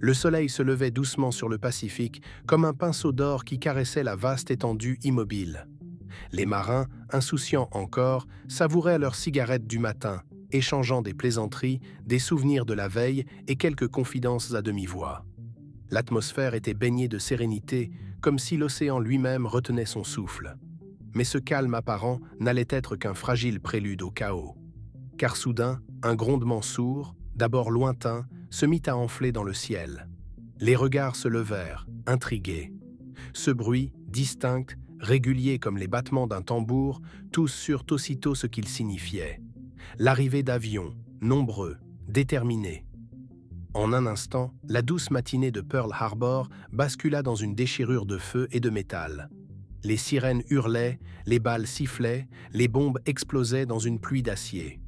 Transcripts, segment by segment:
Le soleil se levait doucement sur le Pacifique, comme un pinceau d'or qui caressait la vaste étendue immobile. Les marins, insouciants encore, savouraient leurs cigarettes du matin, échangeant des plaisanteries, des souvenirs de la veille et quelques confidences à demi-voix. L'atmosphère était baignée de sérénité, comme si l'océan lui-même retenait son souffle. Mais ce calme apparent n'allait être qu'un fragile prélude au chaos. Car soudain, un grondement sourd, d'abord lointain, se mit à enfler dans le ciel. Les regards se levèrent, intrigués. Ce bruit, distinct, régulier comme les battements d'un tambour, tous surent aussitôt ce qu'il signifiait. L'arrivée d'avions, nombreux, déterminés. En un instant, la douce matinée de Pearl Harbor bascula dans une déchirure de feu et de métal. Les sirènes hurlaient, les balles sifflaient, les bombes explosaient dans une pluie d'acier.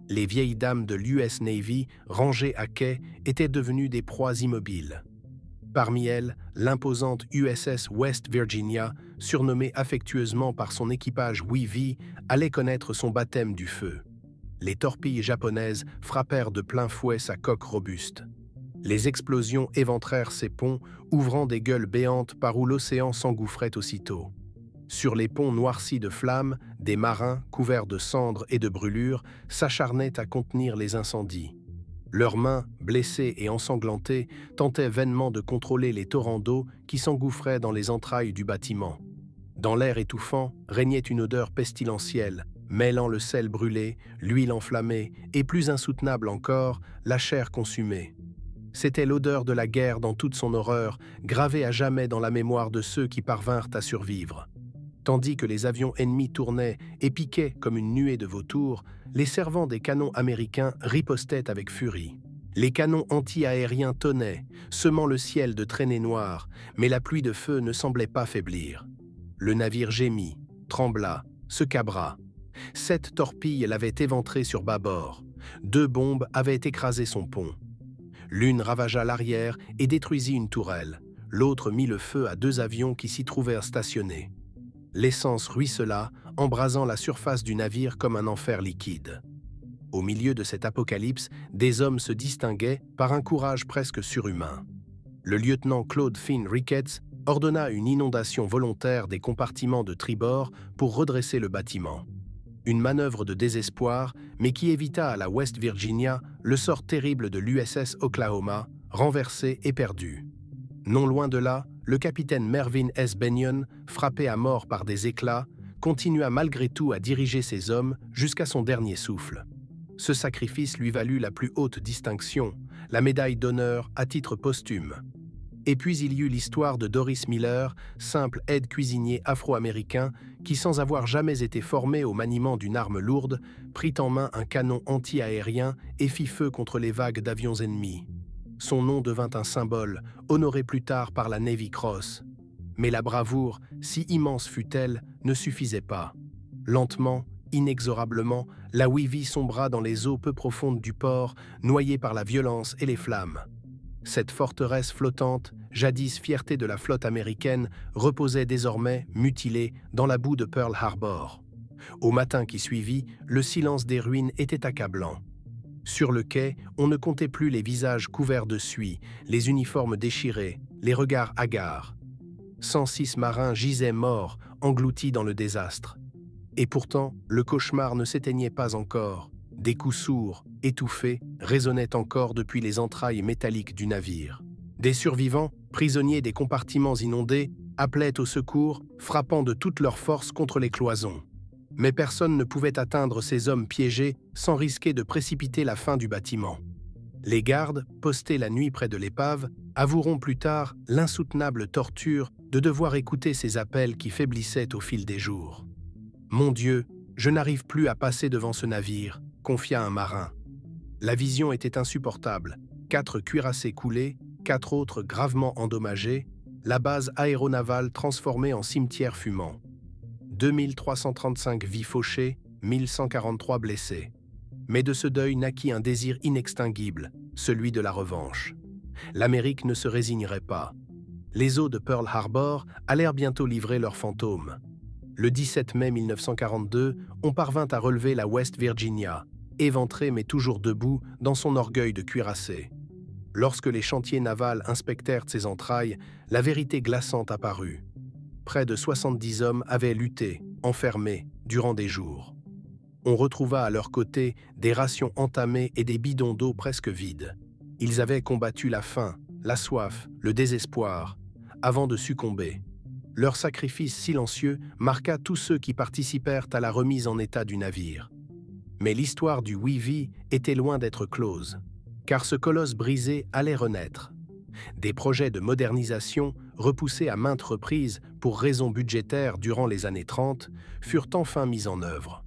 Les vieilles dames de l'US Navy, rangées à quai, étaient devenues des proies immobiles. Parmi elles, l'imposante USS West Virginia, surnommée affectueusement par son équipage Wee-Vee, allait connaître son baptême du feu. Les torpilles japonaises frappèrent de plein fouet sa coque robuste. Les explosions éventrèrent ses ponts, ouvrant des gueules béantes par où l'océan s'engouffrait aussitôt. Sur les ponts noircis de flammes, des marins, couverts de cendres et de brûlures, s'acharnaient à contenir les incendies. Leurs mains, blessées et ensanglantées, tentaient vainement de contrôler les torrents d'eau qui s'engouffraient dans les entrailles du bâtiment. Dans l'air étouffant régnait une odeur pestilentielle, mêlant le sel brûlé, l'huile enflammée et, plus insoutenable encore, la chair consumée. C'était l'odeur de la guerre dans toute son horreur, gravée à jamais dans la mémoire de ceux qui parvinrent à survivre. Tandis que les avions ennemis tournaient et piquaient comme une nuée de vautours, les servants des canons américains ripostaient avec furie. Les canons anti-aériens tonnaient, semant le ciel de traînées noires, mais la pluie de feu ne semblait pas faiblir. Le navire gémit, trembla, se cabra. 7 torpilles l'avaient éventré sur bâbord. 2 bombes avaient écrasé son pont. L'une ravagea l'arrière et détruisit une tourelle. L'autre mit le feu à 2 avions qui s'y trouvèrent stationnés. L'essence ruissela, embrasant la surface du navire comme un enfer liquide. Au milieu de cet apocalypse, des hommes se distinguaient par un courage presque surhumain. Le lieutenant Claude Finn Ricketts ordonna une inondation volontaire des compartiments de tribord pour redresser le bâtiment. Une manœuvre de désespoir, mais qui évita à la West Virginia le sort terrible de l'USS Oklahoma, renversée et perdue. Non loin de là, le capitaine Mervyn S. Bennion, frappé à mort par des éclats, continua malgré tout à diriger ses hommes jusqu'à son dernier souffle. Ce sacrifice lui valut la plus haute distinction, la médaille d'honneur à titre posthume. Et puis il y eut l'histoire de Doris Miller, simple aide-cuisinier afro-américain qui, sans avoir jamais été formé au maniement d'une arme lourde, prit en main un canon anti-aérien et fit feu contre les vagues d'avions ennemis. Son nom devint un symbole, honoré plus tard par la Navy Cross. Mais la bravoure, si immense fut-elle, ne suffisait pas. Lentement, inexorablement, la Wee-Vee sombra dans les eaux peu profondes du port, noyée par la violence et les flammes. Cette forteresse flottante, jadis fierté de la flotte américaine, reposait désormais, mutilée, dans la boue de Pearl Harbor. Au matin qui suivit, le silence des ruines était accablant. Sur le quai, on ne comptait plus les visages couverts de suie, les uniformes déchirés, les regards hagards. 106 marins gisaient morts, engloutis dans le désastre. Et pourtant, le cauchemar ne s'éteignait pas encore. Des coups sourds, étouffés, résonnaient encore depuis les entrailles métalliques du navire. Des survivants, prisonniers des compartiments inondés, appelaient au secours, frappant de toute leur force contre les cloisons. Mais personne ne pouvait atteindre ces hommes piégés sans risquer de précipiter la fin du bâtiment. Les gardes, postés la nuit près de l'épave, avoueront plus tard l'insoutenable torture de devoir écouter ces appels qui faiblissaient au fil des jours. « Mon Dieu, je n'arrive plus à passer devant ce navire », confia un marin. La vision était insupportable. 4 cuirassés coulés, 4 autres gravement endommagés, la base aéronavale transformée en cimetière fumant. 2335 vies fauchées, 1143 blessés. Mais de ce deuil naquit un désir inextinguible, celui de la revanche. L'Amérique ne se résignerait pas. Les eaux de Pearl Harbor allèrent bientôt livrer leurs fantômes. Le 17 mai 1942, on parvint à relever la West Virginia, éventrée mais toujours debout dans son orgueil de cuirassé. Lorsque les chantiers navals inspectèrent ses entrailles, la vérité glaçante apparut. Près de 70 hommes avaient lutté, enfermés, durant des jours. On retrouva à leur côté des rations entamées et des bidons d'eau presque vides. Ils avaient combattu la faim, la soif, le désespoir, avant de succomber. Leur sacrifice silencieux marqua tous ceux qui participèrent à la remise en état du navire. Mais l'histoire du Wee-Vee était loin d'être close, car ce colosse brisé allait renaître. Des projets de modernisation, repoussés à maintes reprises pour raisons budgétaires durant les années 30, furent enfin mis en œuvre.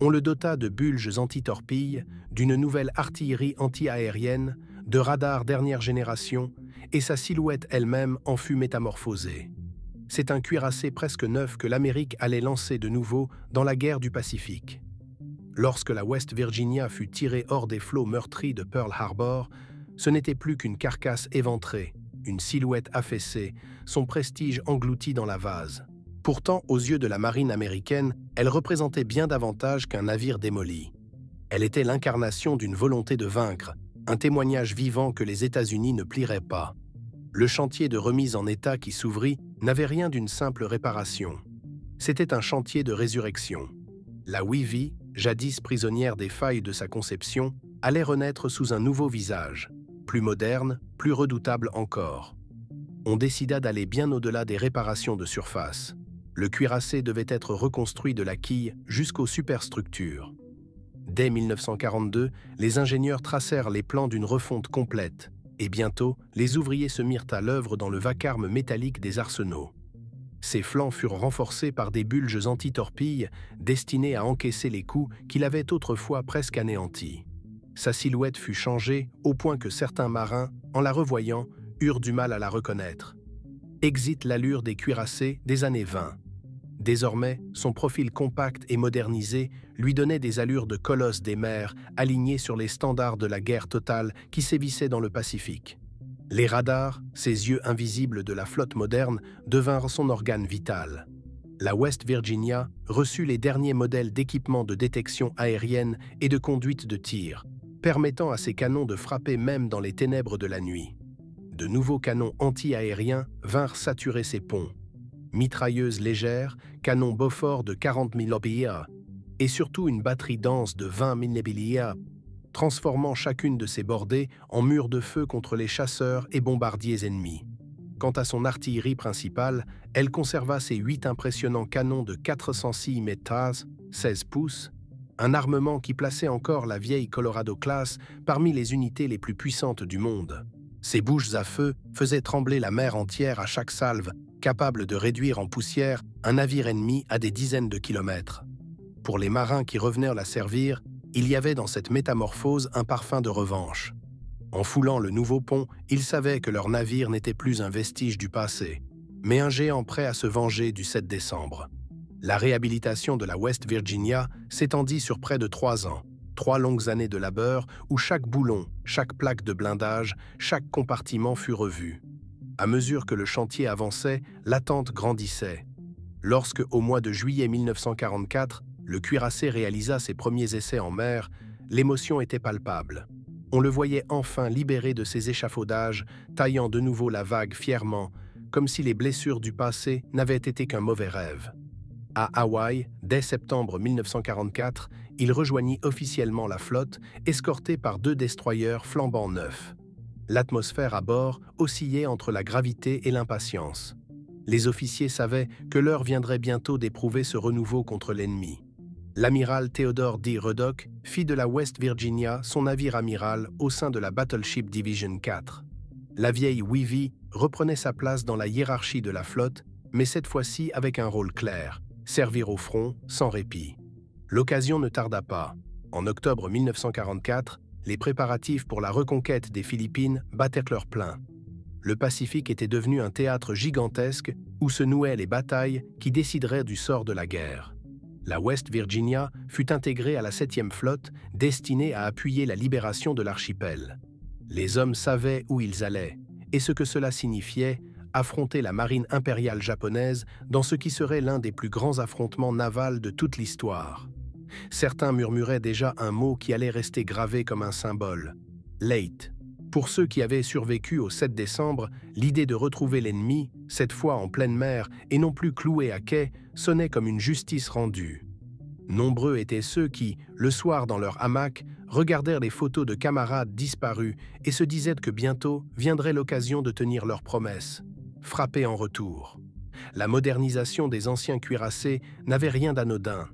On le dota de bulges anti-torpilles, d'une nouvelle artillerie anti-aérienne, de radars dernière génération, et sa silhouette elle-même en fut métamorphosée. C'est un cuirassé presque neuf que l'Amérique allait lancer de nouveau dans la guerre du Pacifique. Lorsque la West Virginia fut tirée hors des flots meurtris de Pearl Harbor, ce n'était plus qu'une carcasse éventrée, une silhouette affaissée, son prestige englouti dans la vase. Pourtant, aux yeux de la marine américaine, elle représentait bien davantage qu'un navire démoli. Elle était l'incarnation d'une volonté de vaincre, un témoignage vivant que les États-Unis ne plieraient pas. Le chantier de remise en état qui s'ouvrit n'avait rien d'une simple réparation. C'était un chantier de résurrection. La Wee-Vee, jadis prisonnière des failles de sa conception, allait renaître sous un nouveau visage, plus moderne, plus redoutable encore. On décida d'aller bien au-delà des réparations de surface. Le cuirassé devait être reconstruit de la quille jusqu'aux superstructures. Dès 1942, les ingénieurs tracèrent les plans d'une refonte complète, et bientôt, les ouvriers se mirent à l'œuvre dans le vacarme métallique des arsenaux. Ses flancs furent renforcés par des bulges anti-torpilles destinés à encaisser les coups qu'il avait autrefois presque anéantis. Sa silhouette fut changée au point que certains marins, en la revoyant, eurent du mal à la reconnaître. Exit l'allure des cuirassés des années 20. Désormais, son profil compact et modernisé lui donnait des allures de colosse des mers aligné sur les standards de la guerre totale qui sévissait dans le Pacifique. Les radars, ces yeux invisibles de la flotte moderne, devinrent son organe vital. La West Virginia reçut les derniers modèles d'équipement de détection aérienne et de conduite de tir, permettant à ses canons de frapper même dans les ténèbres de la nuit. De nouveaux canons anti-aériens vinrent saturer ses ponts. Mitrailleuses légères, canons Beaufort de 40 millibia et surtout une batterie dense de 20 millibia, transformant chacune de ces bordées en murs de feu contre les chasseurs et bombardiers ennemis. Quant à son artillerie principale, elle conserva ses 8 impressionnants canons de 406 mm, 16 pouces, un armement qui plaçait encore la vieille Colorado Class parmi les unités les plus puissantes du monde. Ses bouches à feu faisaient trembler la mer entière à chaque salve, capable de réduire en poussière un navire ennemi à des dizaines de kilomètres. Pour les marins qui revenaient la servir, il y avait dans cette métamorphose un parfum de revanche. En foulant le nouveau pont, ils savaient que leur navire n'était plus un vestige du passé, mais un géant prêt à se venger du 7 décembre. La réhabilitation de la West Virginia s'étendit sur près de 3 ans, 3 longues années de labeur où chaque boulon, chaque plaque de blindage, chaque compartiment fut revu. À mesure que le chantier avançait, l'attente grandissait. Lorsque, au mois de juillet 1944, le cuirassé réalisa ses premiers essais en mer, l'émotion était palpable. On le voyait enfin libéré de ses échafaudages, taillant de nouveau la vague fièrement, comme si les blessures du passé n'avaient été qu'un mauvais rêve. À Hawaï, dès septembre 1944, il rejoignit officiellement la flotte, escorté par 2 destroyers flambant neufs. L'atmosphère à bord oscillait entre la gravité et l'impatience. Les officiers savaient que l'heure viendrait bientôt d'éprouver ce renouveau contre l'ennemi. L'amiral Theodore D. Ruddock fit de la West Virginia son navire amiral au sein de la Battleship Division 4. La vieille Wee-Vee reprenait sa place dans la hiérarchie de la flotte, mais cette fois-ci avec un rôle clair, servir au front sans répit. L'occasion ne tarda pas. En octobre 1944, les préparatifs pour la reconquête des Philippines battaient leur plein. Le Pacifique était devenu un théâtre gigantesque où se nouaient les batailles qui décideraient du sort de la guerre. La West Virginia fut intégrée à la 7e flotte, destinée à appuyer la libération de l'archipel. Les hommes savaient où ils allaient, et ce que cela signifiait, affronter la marine impériale japonaise dans ce qui serait l'un des plus grands affrontements navals de toute l'histoire. Certains murmuraient déjà un mot qui allait rester gravé comme un symbole, « late ». Pour ceux qui avaient survécu au 7 décembre, l'idée de retrouver l'ennemi, cette fois en pleine mer et non plus cloué à quai, sonnait comme une justice rendue. Nombreux étaient ceux qui, le soir dans leur hamac, regardèrent les photos de camarades disparus et se disaient que bientôt viendrait l'occasion de tenir leurs promesses, frapper en retour. La modernisation des anciens cuirassés n'avait rien d'anodin.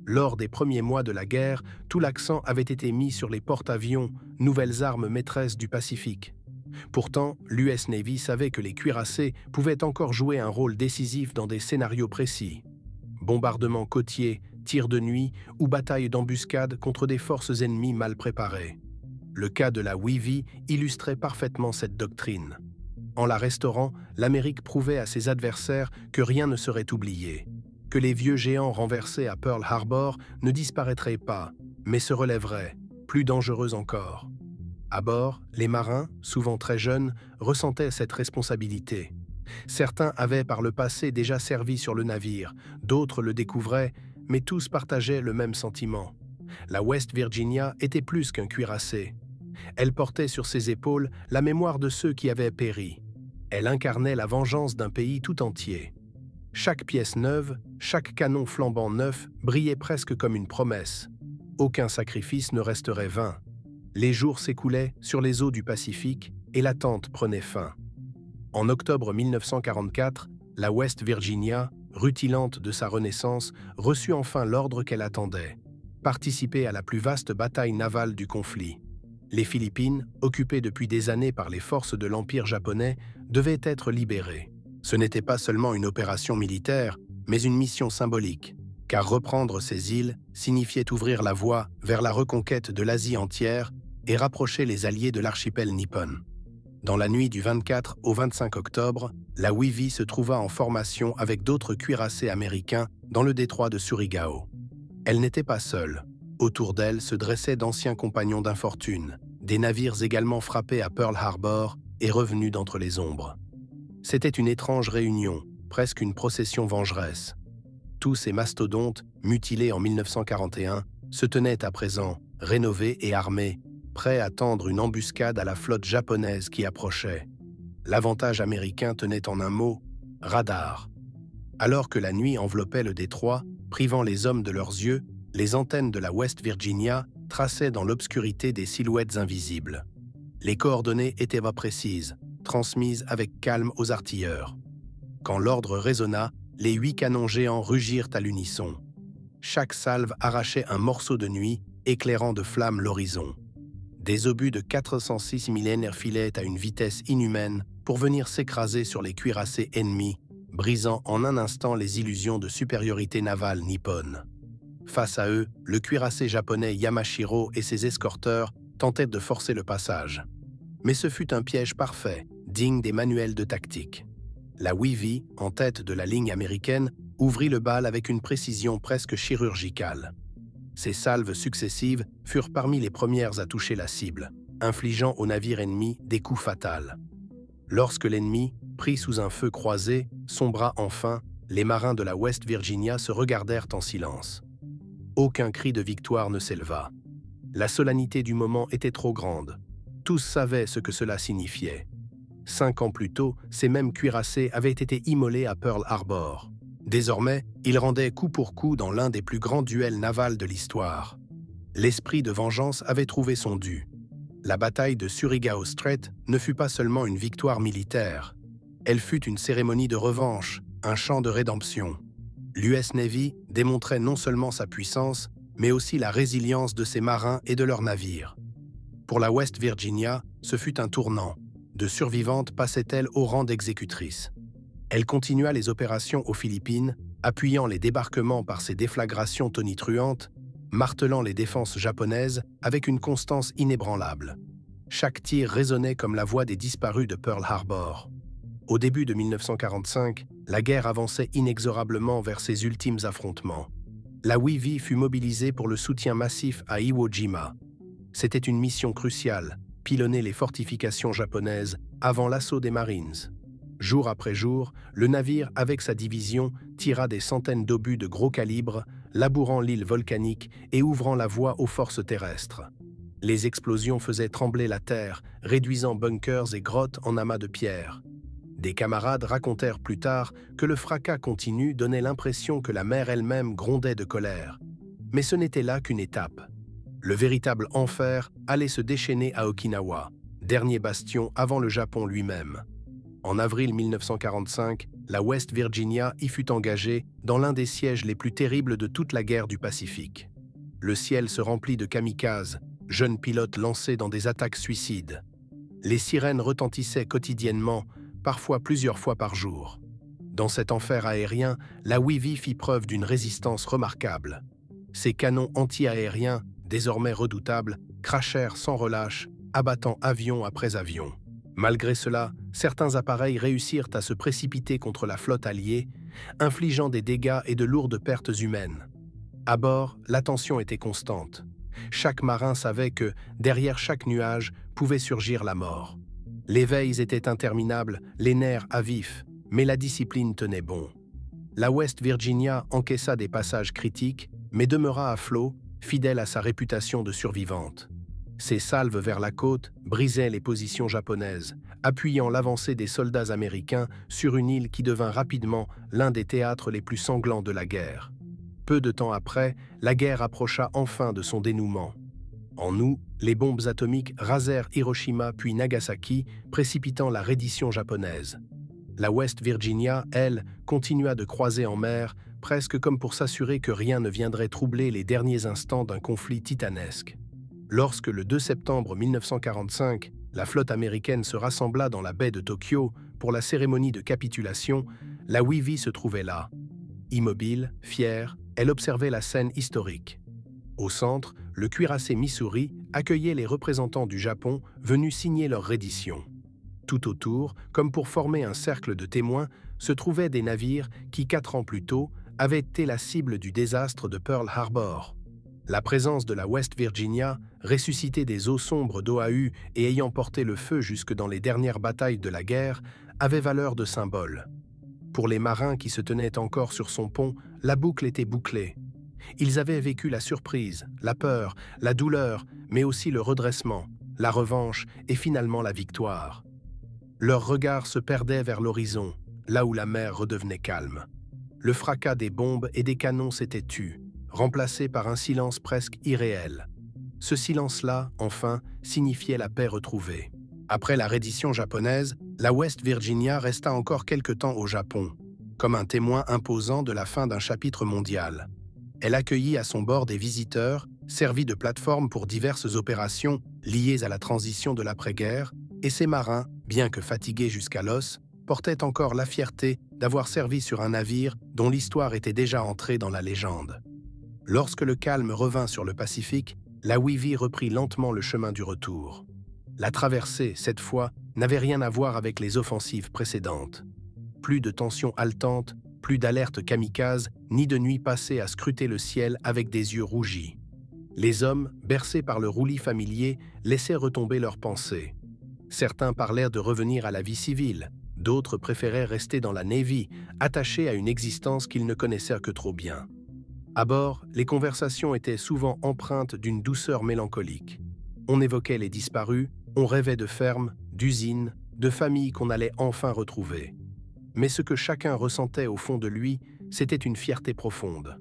Lors des premiers mois de la guerre, tout l'accent avait été mis sur les porte-avions, nouvelles armes maîtresses du Pacifique. Pourtant, l'US Navy savait que les cuirassés pouvaient encore jouer un rôle décisif dans des scénarios précis. Bombardements côtiers, tirs de nuit ou batailles d'embuscade contre des forces ennemies mal préparées. Le cas de la Wee illustrait parfaitement cette doctrine. En la restaurant, l'Amérique prouvait à ses adversaires que rien ne serait oublié, que les vieux géants renversés à Pearl Harbor ne disparaîtraient pas, mais se relèveraient, plus dangereux encore. À bord, les marins, souvent très jeunes, ressentaient cette responsabilité. Certains avaient par le passé déjà servi sur le navire, d'autres le découvraient, mais tous partageaient le même sentiment. La West Virginia était plus qu'un cuirassé. Elle portait sur ses épaules la mémoire de ceux qui avaient péri. Elle incarnait la vengeance d'un pays tout entier. Chaque pièce neuve, chaque canon flambant neuf brillait presque comme une promesse. Aucun sacrifice ne resterait vain. Les jours s'écoulaient sur les eaux du Pacifique et l'attente prenait fin. En octobre 1944, la West Virginia, rutilante de sa renaissance, reçut enfin l'ordre qu'elle attendait: participer à la plus vaste bataille navale du conflit. Les Philippines, occupées depuis des années par les forces de l'Empire japonais, devaient être libérées. Ce n'était pas seulement une opération militaire, mais une mission symbolique, car reprendre ces îles signifiait ouvrir la voie vers la reconquête de l'Asie entière et rapprocher les alliés de l'archipel nippon. Dans la nuit du 24 au 25 octobre, la Wee se trouva en formation avec d'autres cuirassés américains dans le détroit de Surigao. Elle n'était pas seule. Autour d'elle se dressaient d'anciens compagnons d'infortune, des navires également frappés à Pearl Harbor et revenus d'entre les ombres. C'était une étrange réunion, presque une procession vengeresse. Tous ces mastodontes, mutilés en 1941, se tenaient à présent, rénovés et armés, prêts à tendre une embuscade à la flotte japonaise qui approchait. L'avantage américain tenait en un mot: radar. Alors que la nuit enveloppait le détroit, privant les hommes de leurs yeux, les antennes de la West Virginia traçaient dans l'obscurité des silhouettes invisibles. Les coordonnées étaient précises, transmises avec calme aux artilleurs. Quand l'ordre résonna, les 8 canons géants rugirent à l'unisson. Chaque salve arrachait un morceau de nuit, éclairant de flammes l'horizon. Des obus de 406 millénaires filaient à une vitesse inhumaine pour venir s'écraser sur les cuirassés ennemis, brisant en un instant les illusions de supériorité navale nippone. Face à eux, le cuirassé japonais Yamashiro et ses escorteurs tentaient de forcer le passage. Mais ce fut un piège parfait, digne des manuels de tactique. La Wee, en tête de la ligne américaine, ouvrit le bal avec une précision presque chirurgicale. Ces salves successives furent parmi les premières à toucher la cible, infligeant au navire ennemi des coups fatals. Lorsque l'ennemi, pris sous un feu croisé, sombra enfin, les marins de la West Virginia se regardèrent en silence. Aucun cri de victoire ne s'éleva. La solennité du moment était trop grande. Tous savaient ce que cela signifiait. 5 ans plus tôt, ces mêmes cuirassés avaient été immolés à Pearl Harbor. Désormais, ils rendaient coup pour coup dans l'un des plus grands duels navals de l'histoire. L'esprit de vengeance avait trouvé son dû. La bataille de Surigao Strait ne fut pas seulement une victoire militaire. Elle fut une cérémonie de revanche, un chant de rédemption. L'US Navy démontrait non seulement sa puissance, mais aussi la résilience de ses marins et de leurs navires. Pour la West Virginia, ce fut un tournant. De survivante passait-elle au rang d'exécutrice. Elle continua les opérations aux Philippines, appuyant les débarquements par ses déflagrations tonitruantes, martelant les défenses japonaises avec une constance inébranlable. Chaque tir résonnait comme la voix des disparus de Pearl Harbor. Au début de 1945, la guerre avançait inexorablement vers ses ultimes affrontements. La Wee fut mobilisée pour le soutien massif à Iwo Jima. C'était une mission cruciale, pilonner les fortifications japonaises avant l'assaut des Marines. Jour après jour, le navire, avec sa division, tira des centaines d'obus de gros calibre, labourant l'île volcanique et ouvrant la voie aux forces terrestres. Les explosions faisaient trembler la terre, réduisant bunkers et grottes en amas de pierres. Des camarades racontèrent plus tard que le fracas continu donnait l'impression que la mer elle-même grondait de colère. Mais ce n'était là qu'une étape. Le véritable enfer allait se déchaîner à Okinawa, dernier bastion avant le Japon lui-même. En avril 1945, la West Virginia y fut engagée dans l'un des sièges les plus terribles de toute la guerre du Pacifique. Le ciel se remplit de kamikazes, jeunes pilotes lancés dans des attaques suicides. Les sirènes retentissaient quotidiennement, parfois plusieurs fois par jour. Dans cet enfer aérien, la Navy fit preuve d'une résistance remarquable. Ses canons anti-aériens, désormais redoutables, crachèrent sans relâche, abattant avion après avion. Malgré cela, certains appareils réussirent à se précipiter contre la flotte alliée, infligeant des dégâts et de lourdes pertes humaines. À bord, la tension était constante. Chaque marin savait que, derrière chaque nuage, pouvait surgir la mort. Les veilles étaient interminables, les nerfs à vif, mais la discipline tenait bon. La West Virginia encaissa des passages critiques, mais demeura à flot, fidèle à sa réputation de survivante. Ses salves vers la côte brisaient les positions japonaises, appuyant l'avancée des soldats américains sur une île qui devint rapidement l'un des théâtres les plus sanglants de la guerre. Peu de temps après, la guerre approcha enfin de son dénouement. En août, les bombes atomiques rasèrent Hiroshima puis Nagasaki, précipitant la reddition japonaise. La West Virginia, elle, continua de croiser en mer, presque comme pour s'assurer que rien ne viendrait troubler les derniers instants d'un conflit titanesque. Lorsque le 2 septembre 1945, la flotte américaine se rassembla dans la baie de Tokyo pour la cérémonie de capitulation, la Navy se trouvait là. Immobile, fière, elle observait la scène historique. Au centre, le cuirassé Missouri accueillait les représentants du Japon venus signer leur reddition. Tout autour, comme pour former un cercle de témoins, se trouvaient des navires qui, 4 ans plus tôt, avaient été la cible du désastre de Pearl Harbor. La présence de la West Virginia, ressuscitée des eaux sombres d'Oahu et ayant porté le feu jusque dans les dernières batailles de la guerre, avait valeur de symbole. Pour les marins qui se tenaient encore sur son pont, la boucle était bouclée. Ils avaient vécu la surprise, la peur, la douleur, mais aussi le redressement, la revanche et finalement la victoire. Leurs regards se perdaient vers l'horizon, là où la mer redevenait calme. Le fracas des bombes et des canons s'était tu, remplacé par un silence presque irréel. Ce silence-là, enfin, signifiait la paix retrouvée. Après la reddition japonaise, la West Virginia resta encore quelque temps au Japon, comme un témoin imposant de la fin d'un chapitre mondial. Elle accueillit à son bord des visiteurs, servit de plateforme pour diverses opérations liées à la transition de l'après-guerre, et ses marins, bien que fatigués jusqu'à l'os, portaient encore la fierté d'avoir servi sur un navire dont l'histoire était déjà entrée dans la légende. Lorsque le calme revint sur le Pacifique, la Navy reprit lentement le chemin du retour. La traversée, cette fois, n'avait rien à voir avec les offensives précédentes. Plus de tensions haletantes, plus d'alertes kamikazes, ni de nuits passées à scruter le ciel avec des yeux rougis. Les hommes, bercés par le roulis familier, laissaient retomber leurs pensées. Certains parlèrent de revenir à la vie civile, d'autres préféraient rester dans la Navy, attachés à une existence qu'ils ne connaissaient que trop bien. À bord, les conversations étaient souvent empreintes d'une douceur mélancolique. On évoquait les disparus, on rêvait de fermes, d'usines, de familles qu'on allait enfin retrouver. Mais ce que chacun ressentait au fond de lui, c'était une fierté profonde.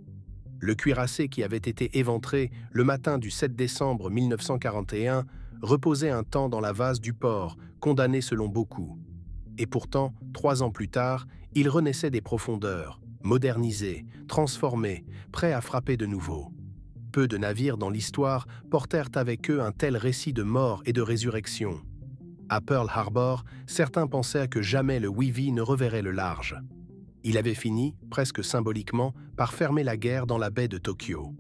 Le cuirassé qui avait été éventré le matin du 7 décembre 1941 reposait un temps dans la vase du port, condamné selon beaucoup. Et pourtant, 3 ans plus tard, il renaissait des profondeurs, modernisé, transformé, prêt à frapper de nouveau. Peu de navires dans l'histoire portèrent avec eux un tel récit de mort et de résurrection. À Pearl Harbor, certains pensaient que jamais le Navy ne reverrait le large. Il avait fini, presque symboliquement, par fermer la guerre dans la baie de Tokyo.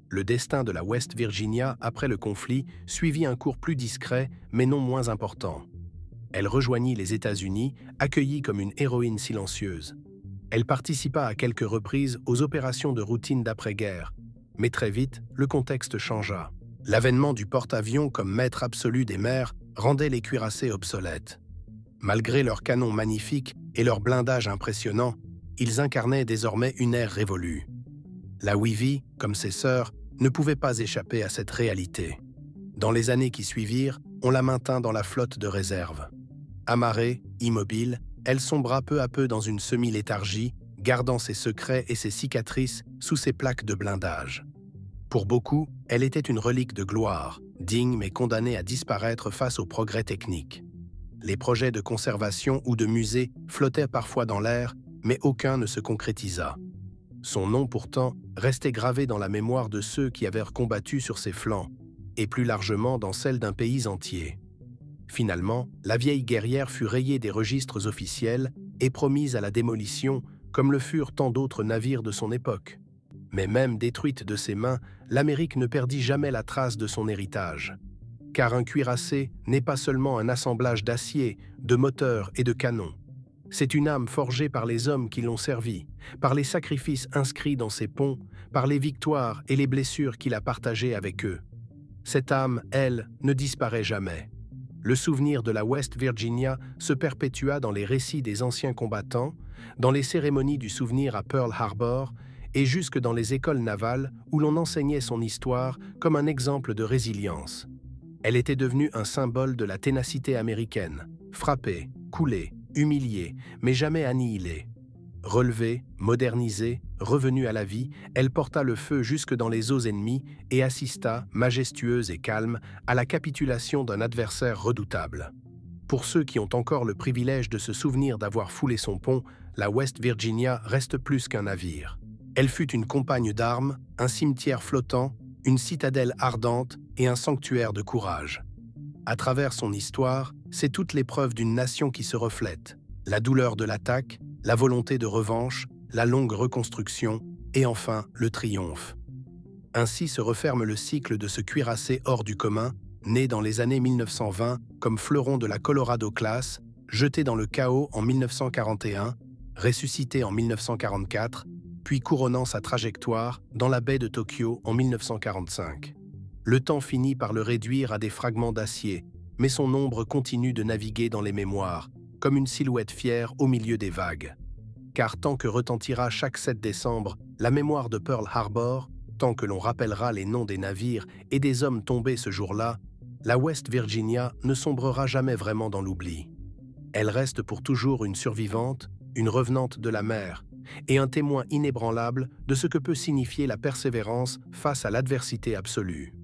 Le destin de la West Virginia après le conflit suivit un cours plus discret, mais non moins important. Elle rejoignit les États-Unis, accueillie comme une héroïne silencieuse. Elle participa à quelques reprises aux opérations de routine d'après-guerre, mais très vite, le contexte changea. L'avènement du porte-avions comme maître absolu des mers rendait les cuirassés obsolètes. Malgré leurs canons magnifiques et leur blindage impressionnant, ils incarnaient désormais une ère révolue. La Navy, comme ses sœurs, ne pouvait pas échapper à cette réalité. Dans les années qui suivirent, on la maintint dans la flotte de réserve. Amarrée, immobile, elle sombra peu à peu dans une semi-léthargie, gardant ses secrets et ses cicatrices sous ses plaques de blindage. Pour beaucoup, elle était une relique de gloire, digne mais condamnée à disparaître face aux progrès techniques. Les projets de conservation ou de musée flottaient parfois dans l'air, mais aucun ne se concrétisa. Son nom pourtant restait gravé dans la mémoire de ceux qui avaient combattu sur ses flancs, et plus largement dans celle d'un pays entier. Finalement, la vieille guerrière fut rayée des registres officiels et promise à la démolition, comme le furent tant d'autres navires de son époque. Mais même détruite de ses mains, l'Amérique ne perdit jamais la trace de son héritage. Car un cuirassé n'est pas seulement un assemblage d'acier, de moteurs et de canons. C'est une âme forgée par les hommes qui l'ont servi, par les sacrifices inscrits dans ses ponts, par les victoires et les blessures qu'il a partagées avec eux. Cette âme, elle, ne disparaît jamais. Le souvenir de la West Virginia se perpétua dans les récits des anciens combattants, dans les cérémonies du souvenir à Pearl Harbor et jusque dans les écoles navales où l'on enseignait son histoire comme un exemple de résilience. Elle était devenue un symbole de la ténacité américaine, frappée, coulée, humiliée, mais jamais annihilée. Relevée, modernisée, revenue à la vie, elle porta le feu jusque dans les eaux ennemies et assista, majestueuse et calme, à la capitulation d'un adversaire redoutable. Pour ceux qui ont encore le privilège de se souvenir d'avoir foulé son pont, la West Virginia reste plus qu'un navire. Elle fut une compagne d'armes, un cimetière flottant, une citadelle ardente et un sanctuaire de courage. À travers son histoire, c'est toute l'épreuve d'une nation qui se reflète, la douleur de l'attaque, la volonté de revanche, la longue reconstruction et enfin le triomphe. Ainsi se referme le cycle de ce cuirassé hors du commun, né dans les années 1920 comme fleuron de la Colorado Class, jeté dans le chaos en 1941, ressuscité en 1944, puis couronnant sa trajectoire dans la baie de Tokyo en 1945. Le temps finit par le réduire à des fragments d'acier, mais son ombre continue de naviguer dans les mémoires, comme une silhouette fière au milieu des vagues. Car tant que retentira chaque 7 décembre la mémoire de Pearl Harbor, tant que l'on rappellera les noms des navires et des hommes tombés ce jour-là, la West Virginia ne sombrera jamais vraiment dans l'oubli. Elle reste pour toujours une survivante, une revenante de la mer, et un témoin inébranlable de ce que peut signifier la persévérance face à l'adversité absolue.